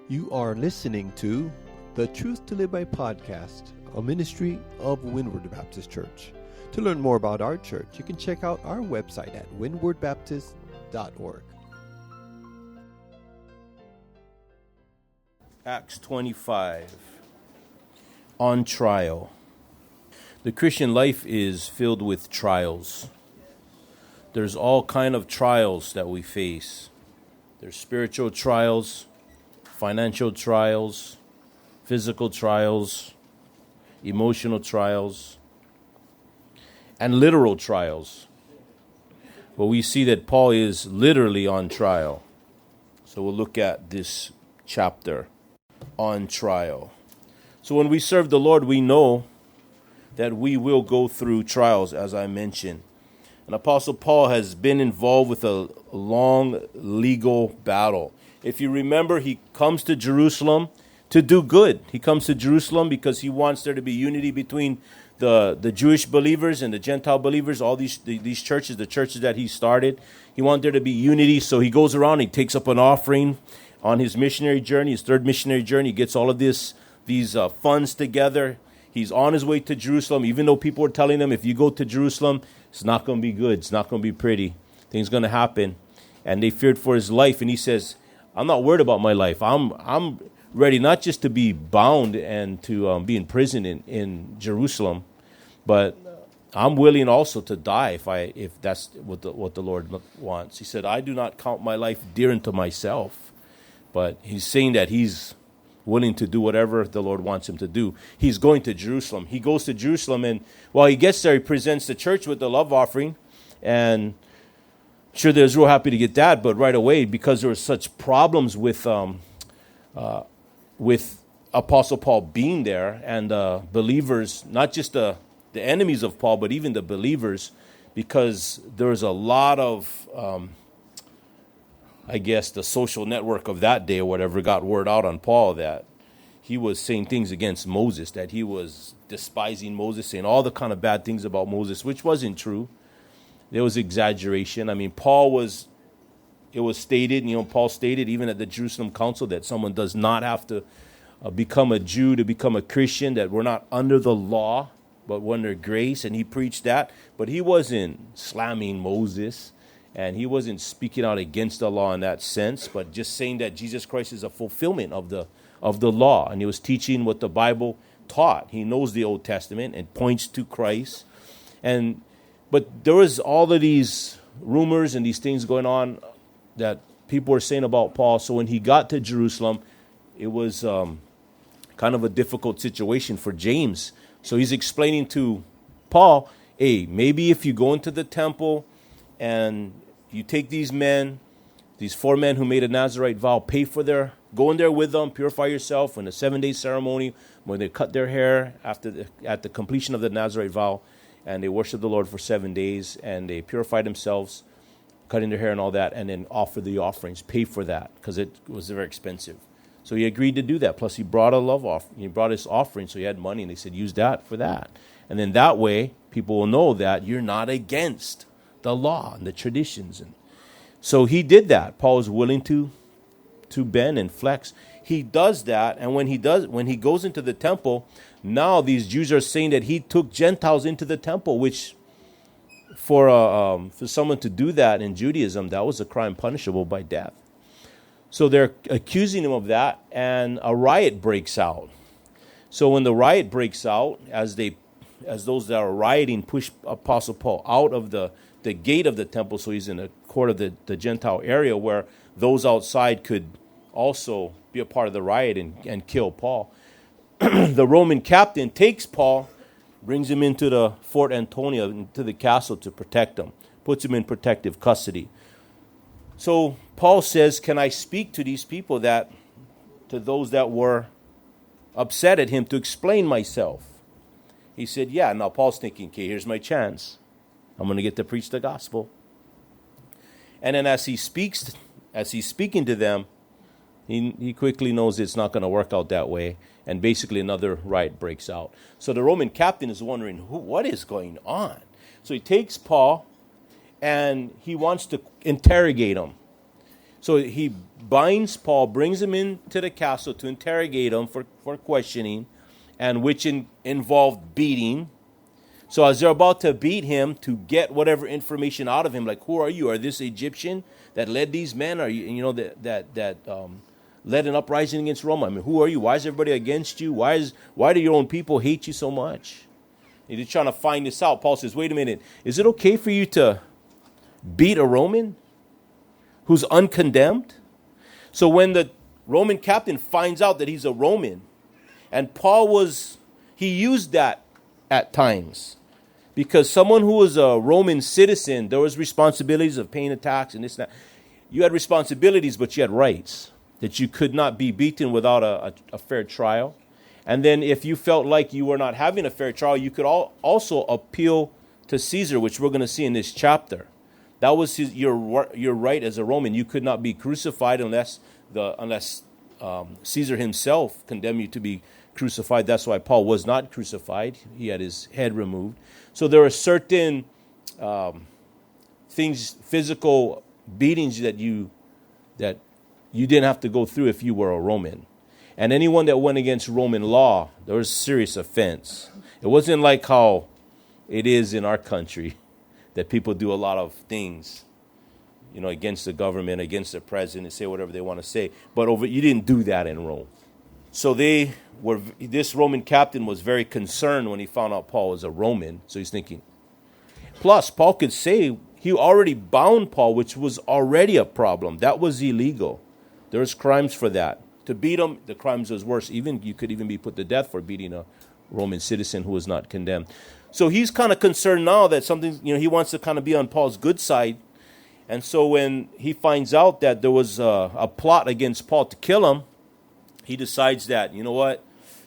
You are listening to the Truth to Live By podcast, a ministry of Windward Baptist Church. To learn more about our church, you can check out our website at windwardbaptist.org. Acts 25, on trial. The Christian life is filled with trials. There's all kind of trials that we face. There's spiritual trials, financial trials, physical trials, emotional trials, and literal trials. But we see that Paul is literally on trial. So we'll look at this chapter on trial. So when we serve the Lord, we know that we will go through trials, as I mentioned. And Apostle Paul has been involved with a long legal battle. If you remember, he comes to Jerusalem to do good. He comes to Jerusalem because he wants there to be unity between the Jewish believers and the Gentile believers, all these churches, the churches that he started. He wanted there to be unity, so he goes around, he takes up an offering on his missionary journey, his third missionary journey. He gets all of these funds together. He's on his way to Jerusalem, even though people were telling him, if you go to Jerusalem, it's not going to be good. It's not going to be pretty. Things going to happen. And they feared for his life. And he says, I'm not worried about my life. I'm ready not just to be bound and to be in prison in Jerusalem, but I'm willing also to die if that's what the Lord wants. He said, I do not count my life dear unto myself. But he's saying that he's willing to do whatever the Lord wants him to do. He's going to Jerusalem. He goes to Jerusalem, and while he gets there, he presents the church with the love offering. And sure, they're real happy to get that, but right away, because there were such problems with Apostle Paul being there and believers, not just the enemies of Paul, but even the believers, because there was a lot of I guess the social network of that day or whatever got word out on Paul that he was saying things against Moses, that he was despising Moses, saying all the kind of bad things about Moses, which wasn't true. There was exaggeration. I mean, Paul stated even at the Jerusalem Council that someone does not have to become a Jew to become a Christian, that we're not under the law, but we're under grace, and he preached that. But he wasn't slamming Moses. And he wasn't speaking out against the law in that sense, but just saying that Jesus Christ is a fulfillment of the law. And he was teaching what the Bible taught. He knows the Old Testament and points to Christ. But there was all of these rumors and these things going on that people were saying about Paul. So when he got to Jerusalem, it was kind of a difficult situation for James. So he's explaining to Paul, hey, maybe if you go into the temple and you take these 4 men who made a Nazirite vow, go in there with them, purify yourself in a 7-day ceremony when they cut their hair at the completion of the Nazirite vow, and they worship the Lord for 7 days, and they purify themselves, cutting their hair and all that, and then offer the offerings, pay for that, because it was very expensive. So he agreed to do that. Plus he brought a love offering. He brought his offering, so he had money, and they said, use that for that. And then that way, people will know that you're not against the law and the traditions. And so he did that. Paul was willing to bend and flex. He does that, and when he goes into the temple, now these Jews are saying that he took Gentiles into the temple, which for someone to do that in Judaism, that was a crime punishable by death. So they're accusing him of that, and a riot breaks out. So when the riot breaks out, as those that are rioting push Apostle Paul out of the gate of the temple, so he's in the court of the Gentile area where those outside could also be a part of the riot and kill Paul. The Roman captain takes Paul, brings him into the Fort Antonia, into the castle to protect him, puts him in protective custody. So Paul says, can I speak to these people, to those that were upset at him, to explain myself? He said, yeah. Now Paul's thinking, okay, here's my chance. I'm going to get to preach the gospel. And then as he's speaking to them, he quickly knows it's not going to work out that way. And basically another riot breaks out. So the Roman captain is wondering, what is going on? So he takes Paul and he wants to interrogate him. So he binds Paul, brings him into the castle to interrogate him for questioning, and which involved beating. So as they're about to beat him to get whatever information out of him, like, who are you? Are this Egyptian that led these men? Are you, that led an uprising against Rome? I mean, who are you? Why is everybody against you? Why do your own people hate you so much? And he's trying to find this out. Paul says, wait a minute, is it okay for you to beat a Roman who's uncondemned? So when the Roman captain finds out that he's a Roman, and he used that at times, because someone who was a Roman citizen, there was responsibilities of paying a tax and this and that. You had responsibilities, but you had rights, that you could not be beaten without a fair trial. And then if you felt like you were not having a fair trial, you could also appeal to Caesar, which we're going to see in this chapter. That was your right as a Roman. You could not be crucified unless Caesar himself condemned you to be crucified. That's why Paul was not crucified. He had his head removed. So there are certain things, physical beatings that you didn't have to go through if you were a Roman. And anyone that went against Roman law, there was serious offense. It wasn't like how it is in our country, that people do a lot of things, against the government, against the president, say whatever they want to say. But you didn't do that in Rome. So this Roman captain was very concerned when he found out Paul was a Roman. So he's thinking, plus Paul could say he already bound Paul, which was already a problem. That was illegal. There's crimes for that. To beat him, the crimes was worse. You could even be put to death for beating a Roman citizen who was not condemned. So he's kind of concerned now that something, he wants to kind of be on Paul's good side. And so when he finds out that there was a plot against Paul to kill him, he decides that, you know what,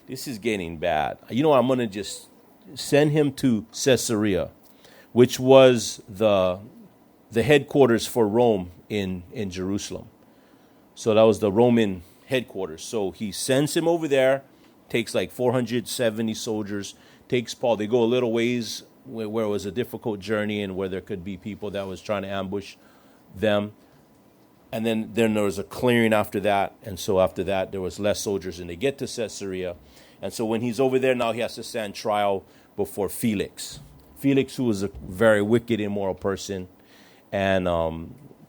this is getting bad. I'm going to just send him to Caesarea, which was the headquarters for Rome in Jerusalem. So that was the Roman headquarters. So he sends him over there, takes like 470 soldiers, takes Paul. They go a little ways where it was a difficult journey and where there could be people that was trying to ambush them. And then there was a clearing after that. And so after that, there was less soldiers, and they get to Caesarea. And so when he's over there, now he has to stand trial before Felix. Felix, who was a very wicked, immoral person. And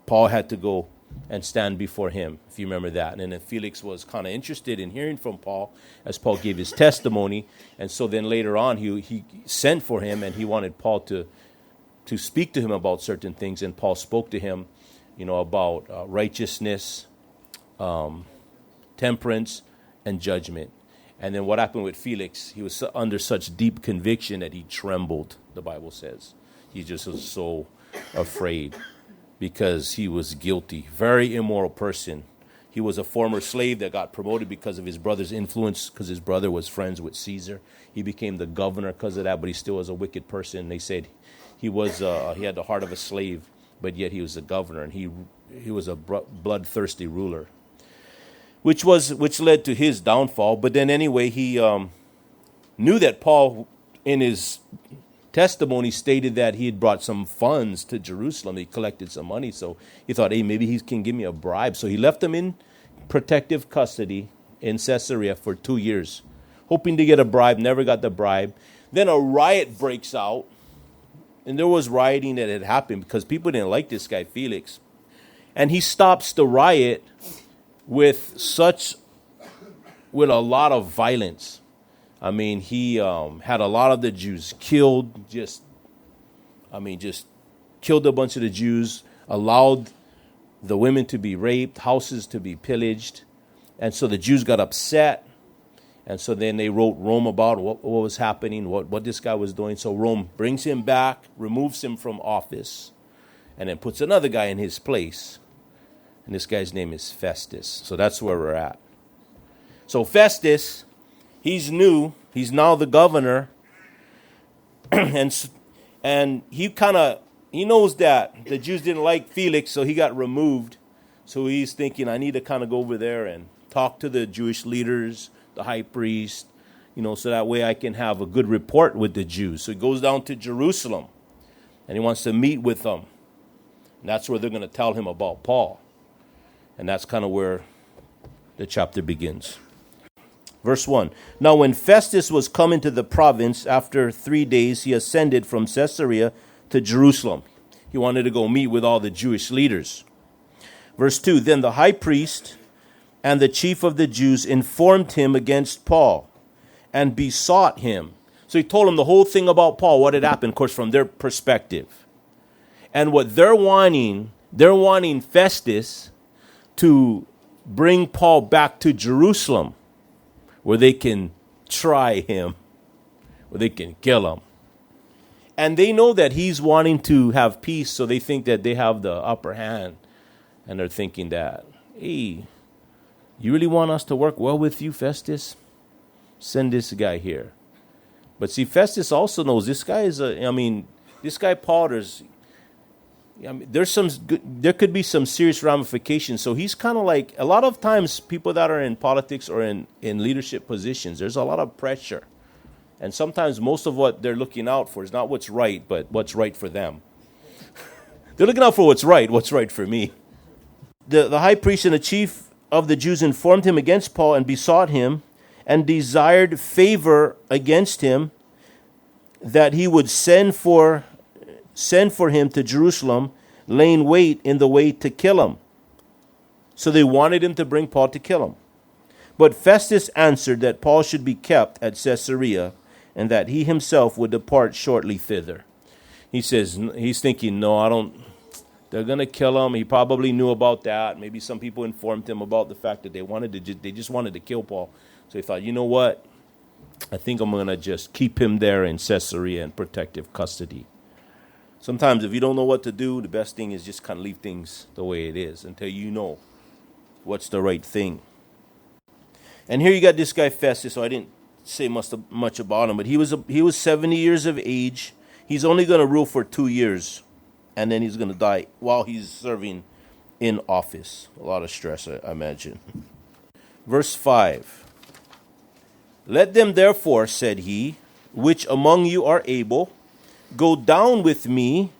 Paul had to go and stand before him, if you remember that. And then Felix was kind of interested in hearing from Paul as Paul gave his testimony. And so then later on, he sent for him, and he wanted Paul to speak to him about certain things. And Paul spoke to him, about righteousness, temperance, and judgment. And then what happened with Felix, he was under such deep conviction that he trembled, the Bible says. He just was so afraid because he was guilty. Very immoral person. He was a former slave that got promoted because of his brother's influence, because his brother was friends with Caesar. He became the governor because of that, but he still was a wicked person. They said he had the heart of a slave, but yet he was a governor, and he was a bloodthirsty ruler, which led to his downfall. But then anyway, he knew that Paul, in his testimony, stated that he had brought some funds to Jerusalem. He collected some money, so he thought, hey, maybe he can give me a bribe. So he left him in protective custody in Caesarea for 2 years, hoping to get a bribe, never got the bribe. Then a riot breaks out, and there was rioting that had happened because people didn't like this guy, Felix. And he stops the riot with a lot of violence. I mean, he had a lot of the Jews killed, just killed a bunch of the Jews, allowed the women to be raped, houses to be pillaged. And so the Jews got upset. And so then they wrote Rome about what was happening, what this guy was doing. So Rome brings him back, removes him from office, and then puts another guy in his place. And this guy's name is Festus. So that's where we're at. So Festus, he's new. He's now the governor. and he knows that the Jews didn't like Felix, so he got removed. So he's thinking, I need to kind of go over there and talk to the Jewish leaders, the high priest, so that way I can have a good report with the Jews. So he goes down to Jerusalem, and he wants to meet with them. And that's where they're going to tell him about Paul. And that's kind of where the chapter begins. Verse 1. Now when Festus was come into the province, after 3 days he ascended from Caesarea to Jerusalem. He wanted to go meet with all the Jewish leaders. Verse 2. Then the high priest and the chief of the Jews informed him against Paul and besought him. So he told him the whole thing about Paul, what had happened, of course, from their perspective. And what they're wanting Festus to bring Paul back to Jerusalem, where they can try him, where they can kill him. And they know that he's wanting to have peace, so they think that they have the upper hand. And they're thinking that, hey, you really want us to work well with you, Festus? Send this guy here. But see, Festus also knows this guy is this guy Paul, there could be some serious ramifications. So he's kind of like, a lot of times people that are in politics or in leadership positions, there's a lot of pressure. And sometimes most of what they're looking out for is not what's right, but what's right for them. They're looking out for what's right for me. The high priest and the chief of the Jews informed him against Paul and besought him and desired favor against him, that he would send for him to Jerusalem, laying wait in the way to kill him. So they wanted him to bring Paul to kill him. But Festus answered that Paul should be kept at Caesarea, and that he himself would depart shortly thither. He says, he's thinking, they're going to kill him. He probably knew about that. Maybe some people informed him about the fact that they just wanted to kill Paul. So he thought, you know what? I think I'm going to just keep him there in Caesarea in protective custody. Sometimes if you don't know what to do, the best thing is just kind of leave things the way it is until you know what's the right thing. And here you got this guy Festus, so I didn't say much about him, but he was 70 years of age. He's only going to rule for 2 years, and then he's going to die while he's serving in office. A lot of stress, I imagine. Verse 5. Let them therefore, said he, which among you are able, go down with me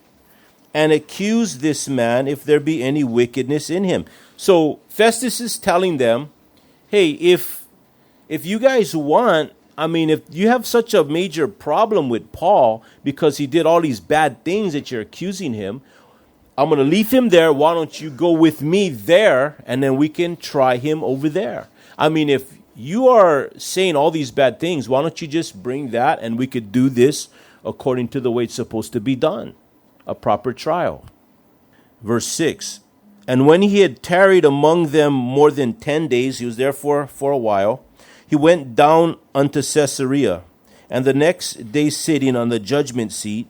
and accuse this man if there be any wickedness in him. So Festus is telling them, hey, if you guys want, if you have such a major problem with Paul because he did all these bad things that you're accusing him, I'm going to leave him there. Why don't you go with me there, and then we can try him over there? If you are saying all these bad things, why don't you just bring that, and we could do this according to the way it's supposed to be done, a proper trial. Verse 6. And when he had tarried among them more than 10 days, he was there for a while, he went down unto Caesarea, and the next day sitting on the judgment seat,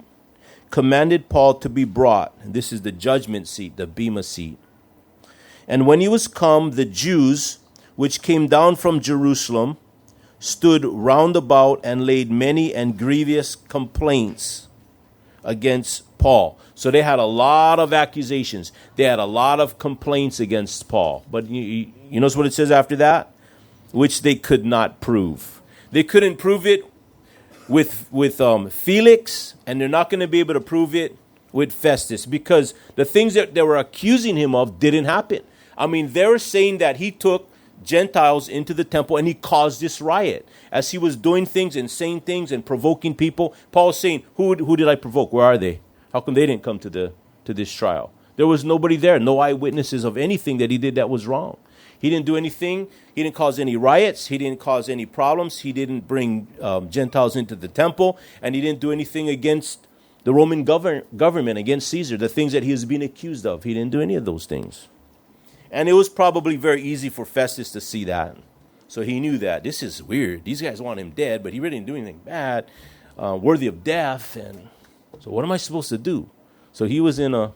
commanded Paul to be brought. And this is the judgment seat, the bema seat. And when he was come, the Jews, which came down from Jerusalem, stood round about and laid many and grievous complaints against Paul. So they had a lot of accusations. They had a lot of complaints against Paul. But you notice what it says after that? Which they could not prove. They couldn't prove it with Felix, and they're not going to be able to prove it with Festus, because the things that they were accusing him of didn't happen. They were saying that he took Gentiles into the temple and he caused this riot. As he was doing things and saying things and provoking people, Paul was saying, who did I provoke? Where are they? How come they didn't come to this trial? There was nobody there, no eyewitnesses of anything that he did that was wrong. He didn't do anything. He didn't cause any riots. He didn't cause any problems. He didn't bring Gentiles into the temple, and he didn't do anything against the Roman government, against Caesar, the things that he was being accused of. He didn't do any of those things. And it was probably very easy for Festus to see that. So he knew that this is weird. These guys want him dead, but he really didn't do anything bad, worthy of death. And so what am I supposed to do? So he was in a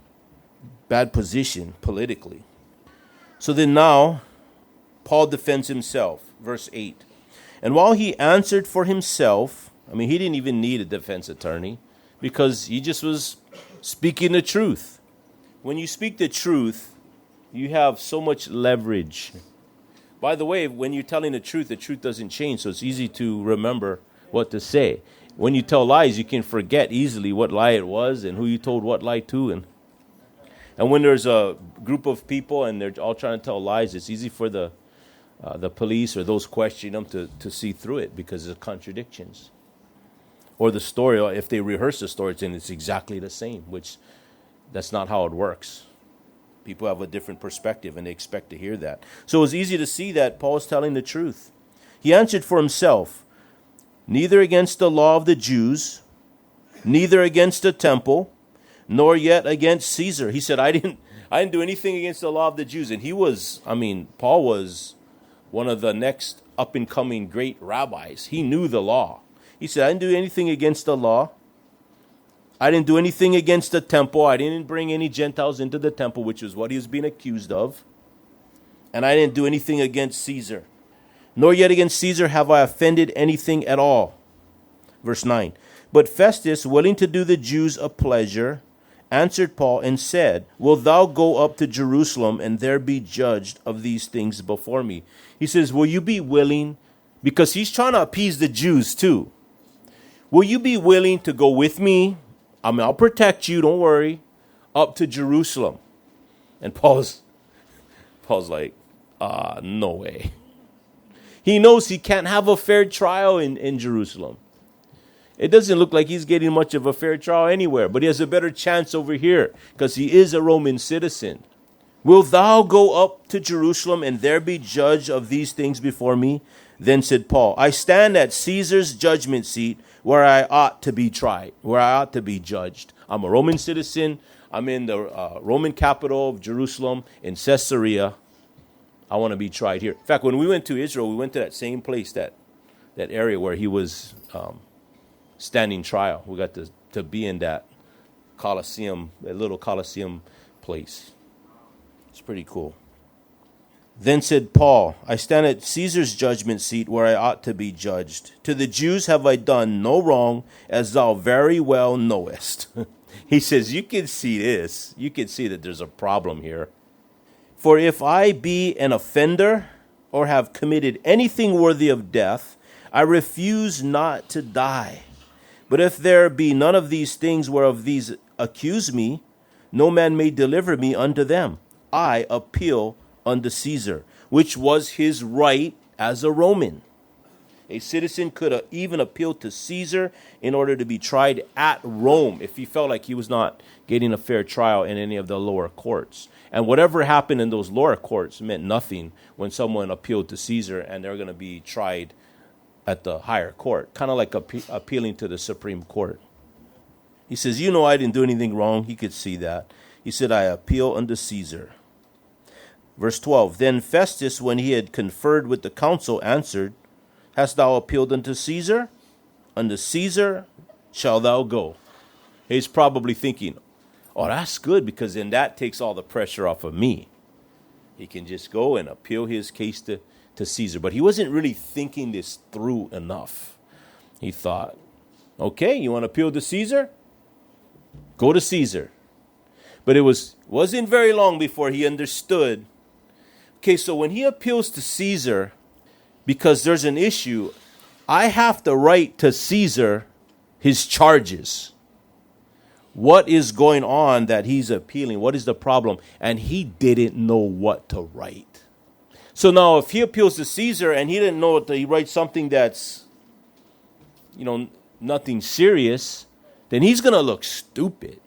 bad position politically. So then now, Paul defends himself. Verse 8. And while he answered for himself, he didn't even need a defense attorney, because he just was speaking the truth. When you speak the truth, you have so much leverage. By the way, when you're telling the truth doesn't change, so it's easy to remember what to say. When you tell lies, you can forget easily what lie it was and who you told what lie to. And when there's a group of people and they're all trying to tell lies, it's easy for the police or those questioning them to see through it because of contradictions. Or the story, if they rehearse the story, it's exactly the same, which that's not how it works. People have a different perspective and they expect to hear that. So it's easy to see that Paul is telling the truth. He answered for himself, neither against the law of the Jews, neither against the temple, nor yet against Caesar. He said, I didn't do anything against the law of the Jews. And Paul was one of the next up and coming great rabbis. He knew the law. He said, I didn't do anything against the law. I didn't do anything against the temple. I didn't bring any Gentiles into the temple, which is what he was being accused of. And I didn't do anything against Caesar. Nor yet against Caesar have I offended anything at all. Verse 9. But Festus, willing to do the Jews a pleasure, answered Paul and said, wilt thou go up to Jerusalem and there be judged of these things before me? He says, will you be willing, because he's trying to appease the Jews too. Will you be willing to go with me? I'll protect you, don't worry, up to Jerusalem. And Paul's like, no way. He knows he can't have a fair trial in Jerusalem. It doesn't look like he's getting much of a fair trial anywhere, but he has a better chance over here because he is a Roman citizen. Wilt thou go up to Jerusalem and there be judge of these things before me? Then said Paul, I stand at Caesar's judgment seat where I ought to be tried, where I ought to be judged. I'm a Roman citizen. I'm in the Roman capital of Jerusalem in Caesarea. I want to be tried here. In fact, when we went to Israel, we went to that same place, that area where he was standing trial. We got to be in that Colosseum, that little Colosseum place. It's pretty cool. Then said Paul, I stand at Caesar's judgment seat where I ought to be judged. To the Jews have I done no wrong, as thou very well knowest. He says, you can see this. You can see that there's a problem here. For if I be an offender or have committed anything worthy of death, I refuse not to die. But if there be none of these things whereof these accuse me, no man may deliver me unto them. I appeal unto Caesar, which was his right as a Roman. A citizen could even appeal to Caesar in order to be tried at Rome if he felt like he was not getting a fair trial in any of the lower courts. And whatever happened in those lower courts meant nothing when someone appealed to Caesar and they're going to be tried at the higher court, kind of like appealing to the Supreme Court. He says, I didn't do anything wrong. He could see that. He said, I appeal unto Caesar. Verse 12, then Festus, when he had conferred with the council, answered, hast thou appealed unto Caesar? Unto Caesar shalt thou go. He's probably thinking, that's good, because then that takes all the pressure off of me. He can just go and appeal his case to Caesar. But he wasn't really thinking this through enough. He thought, okay, you want to appeal to Caesar? Go to Caesar. But it wasn't very long before he understood. Okay, so when he appeals to Caesar, because there's an issue, I have to write to Caesar his charges. What is going on that he's appealing? What is the problem? And he didn't know what to write. So now if he appeals to Caesar and he didn't know that he writes something that's, nothing serious, then he's going to look stupid.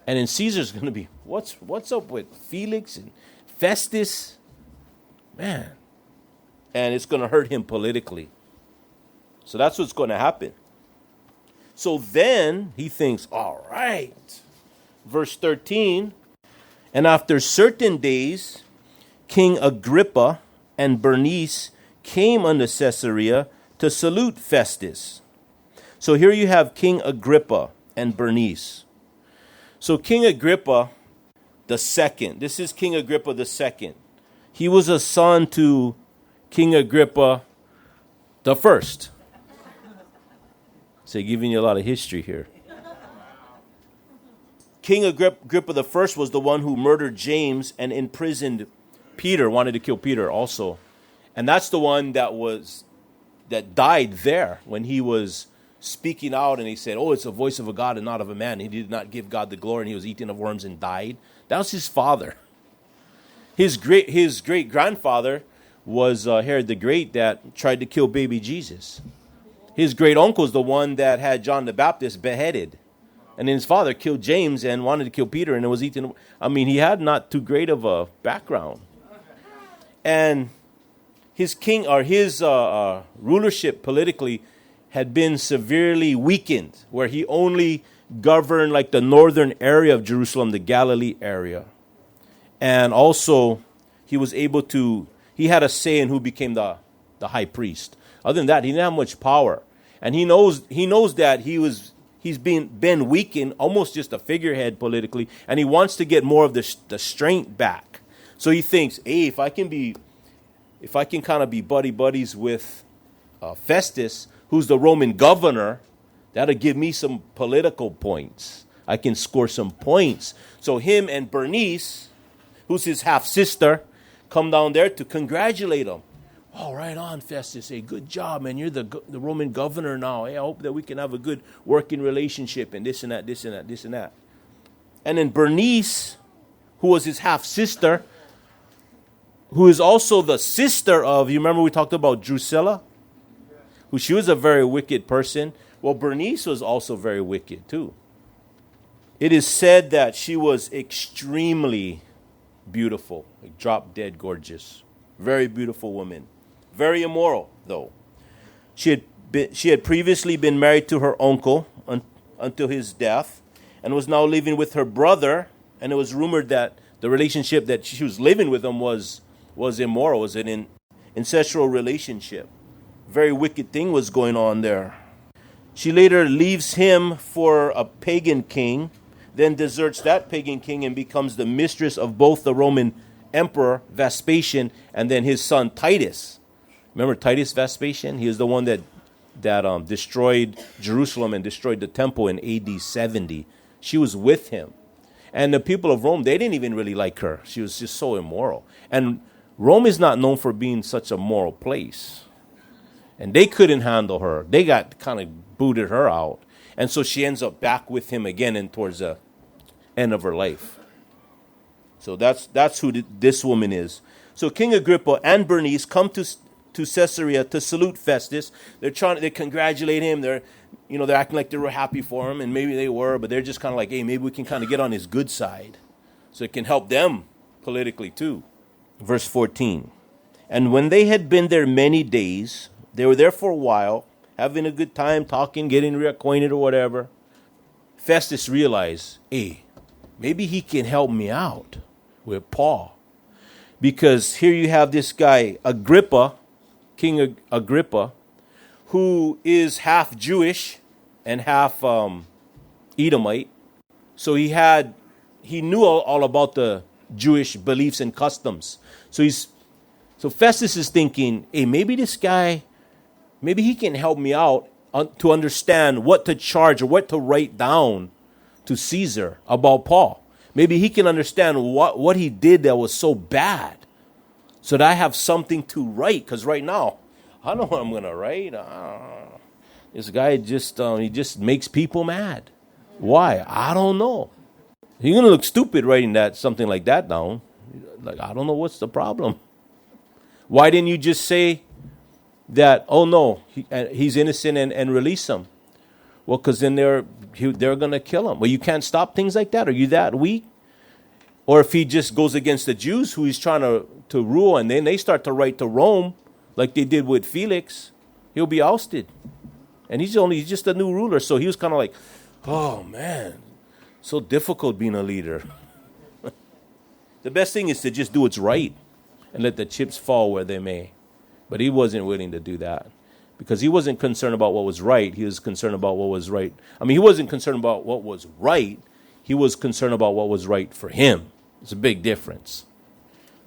And then Caesar's going to be, what's up with Felix and Festus? Man. And it's going to hurt him politically. So that's what's going to happen. So then he thinks, all right. Verse 13, and after certain days, King Agrippa and Bernice came unto Caesarea to salute Festus. So here you have King Agrippa and Bernice. So King Agrippa the second, this is King Agrippa the second. He was a son to King Agrippa the first. So giving you a lot of history here. King Agrippa the first was the one who murdered James and imprisoned Peter, wanted to kill Peter also. And that's the one that died there when he was speaking out, and he said, "Oh, it's the voice of a God and not of a man." He did not give God the glory, and he was eating of worms and died. That was his father. His great grandfather was Herod the Great, that tried to kill baby Jesus. His great uncle is the one that had John the Baptist beheaded, and then his father killed James and wanted to kill Peter, and it was eating. I mean, he had not too great of a background, and his rulership politically had been severely weakened, where he only governed like the northern area of Jerusalem, the Galilee area. And also, he had a say in who became the high priest. Other than that, he didn't have much power. And he knows that he's been weakened, almost just a figurehead politically, and he wants to get more of the strength back. So he thinks, hey, if I can kind of be buddies with Festus, who's the Roman governor, that'll give me some political points. I can score some points. So him and Bernice, who's his half-sister, come down there to congratulate him. Oh, right on, Festus. Hey, good job, man. You're the Roman governor now. Hey, I hope that we can have a good working relationship and this and that, this and that, this and that. And then Bernice, who was his half-sister, who is also the sister of, you remember we talked about Drusilla? Who she was a very wicked person. Well, Bernice was also very wicked too. It is said that she was extremely beautiful, like drop dead gorgeous. Very beautiful woman. Very immoral, though. She had previously been married to her uncle until his death, and was now living with her brother. And it was rumored that the relationship that she was living with him was immoral, was an incestual relationship. Very wicked thing was going on there. She later leaves him for a pagan king, then deserts that pagan king and becomes the mistress of both the Roman emperor Vespasian and then his son Titus. Remember Titus Vespasian? He was the one that destroyed Jerusalem and destroyed the temple in AD 70. She was with him. And the people of Rome, they didn't even really like her. She was just so immoral. And Rome is not known for being such a moral place. And they couldn't handle her. They got kind of booted her out. And so she ends up back with him again and towards the end of her life. So that's who this woman is. So King Agrippa and Bernice come to Caesarea to salute Festus. They congratulate him. They're acting like they were happy for him, and maybe they were, but they're just kind of like, hey, maybe we can kind of get on his good side. So it can help them politically too. Verse 14. And when they had been there many days, they were there for a while, having a good time, talking, getting reacquainted or whatever. Festus realized, hey, maybe he can help me out with Paul. Because here you have this guy, Agrippa, King Agrippa, who is half Jewish and half Edomite. So he knew all about the Jewish beliefs and customs. So Festus is thinking, hey, maybe this guy, maybe he can help me out to understand what to charge or what to write down to Caesar about Paul. Maybe he can understand what he did that was so bad so that I have something to write. Because right now, I don't know what I'm going to write. This guy he just makes people mad. Why? I don't know. You're going to look stupid writing something like that down. Like, I don't know what's the problem. Why didn't you just say that, oh no, he's innocent and release him? Well, because then they're going to kill him. Well, you can't stop things like that. Are you that weak? Or if he just goes against the Jews who he's trying to rule, and then they start to write to Rome, like they did with Felix, he'll be ousted. And he's just a new ruler. So he was kind of like, oh man, so difficult being a leader. The best thing is to just do what's right and let the chips fall where they may. But he wasn't willing to do that because he wasn't concerned about what was right. He was concerned about what was right. I mean, he wasn't concerned about what was right. He was concerned about what was right for him. It's a big difference.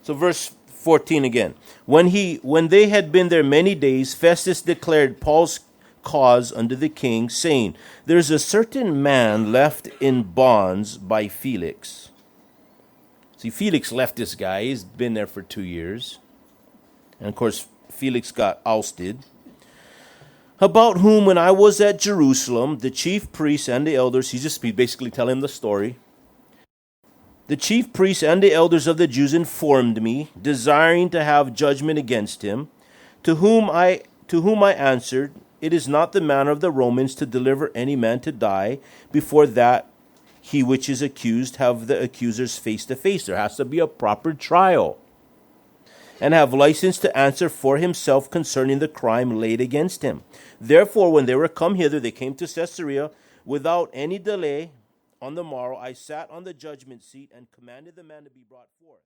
So verse 14 again. When they had been there many days, Festus declared Paul's cause unto the king, saying, there's a certain man left in bonds by Felix. See, Felix left this guy. He's been there for 2 years. And of course, Felix got ousted. about whom when I was at Jerusalem, the chief priests and the elders," he's just basically telling the story. "The chief priests and the elders of the Jews informed me, desiring to have judgment against him, to whom I answered, it is not the manner of the Romans to deliver any man to die before that he which is accused have the accusers face to face." There has to be a proper trial. "And have license to answer for himself concerning the crime laid against him. Therefore, when they were come hither, they came to Caesarea without any delay. On the morrow I sat on the judgment seat and commanded the man to be brought forth."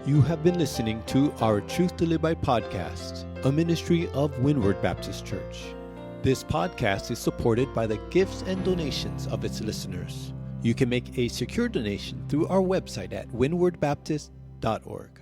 You have been listening to our Truth to Live By podcast, a ministry of Windward Baptist Church. This podcast is supported by the gifts and donations of its listeners. You can make a secure donation through our website at windwardbaptist.org.